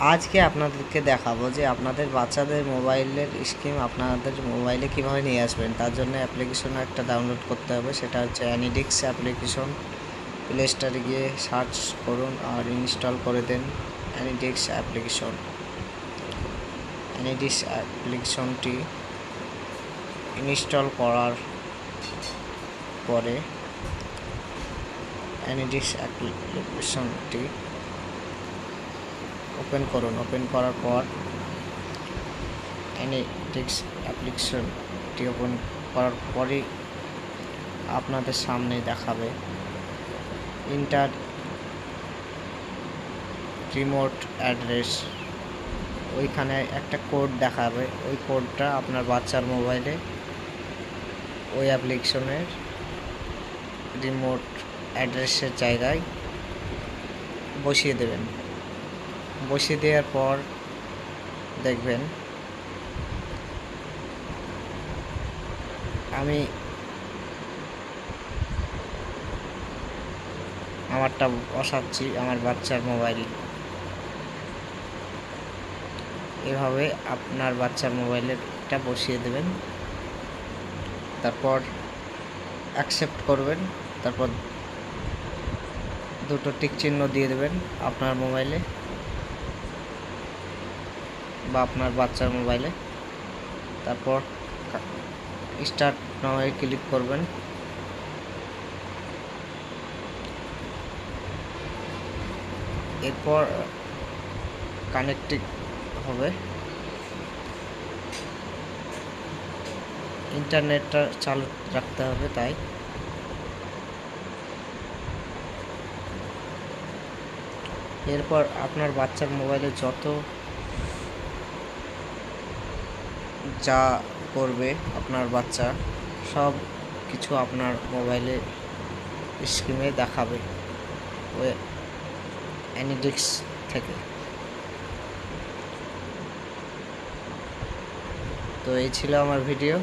আজকে আপনাদেরকে দেখাবো যে আপনাদের বাচ্চাদের মোবাইলের স্ক্রিন আপনাদের মোবাইলে কীভাবে নিয়ে আসবেন। তার জন্য অ্যাপ্লিকেশন একটা ডাউনলোড করতে হবে, সেটা হচ্ছে অ্যানিডিক্স অ্যাপ্লিকেশন। প্লে স্টোরে গিয়ে সার্চ করুন আর ইনস্টল করে দেন অ্যানিডিক্স অ্যাপ্লিকেশন। অ্যানিডিক্স অ্যাপ্লিকেশনটি ইনস্টল করার পরে অ্যানিডিক্স অ্যাপ্লিকেশনটি ওপেন করুন। ওপেন করার পর অ্যানিডিক্স অ্যাপ্লিকেশনটি ওপেন করার পরেই আপনাদের সামনে দেখাবে ইন্টার রিমোট অ্যাড্রেস। ওইখানে একটা কোড দেখাবে, ওই কোডটা আপনার বাচ্চার মোবাইলে ওই অ্যাপ্লিকেশনের রিমোট অ্যাড্রেসের জায়গায় বসিয়ে দেবেন। বসিয়ে দেওয়ার পর দেখবেন আমি আমারটা বসাচ্ছি, আমার বাচ্চার মোবাইল। এভাবে আপনার বাচ্চার মোবাইলেরটা বসিয়ে দেবেন, তারপর অ্যাকসেপ্ট করবেন, তারপর দুটো টিক চিহ্ন দিয়ে দেবেন আপনার মোবাইলে বা আপনার বাচ্চার মোবাইলে। তারপর স্টার্ট নাও ক্লিক করবেন। এরপর কানেক্টিং হবে, ইন্টারনেটটা চালু রাখতে হবে। তাই এরপর আপনার বাচ্চার মোবাইলে যত যা করবে আপনার বাচ্চা সব কিছু আপনার মোবাইলে স্ক্রিনে দেখাবে ওই অ্যানিডিক্স থেকে। তো এই ছিল আমার ভিডিও।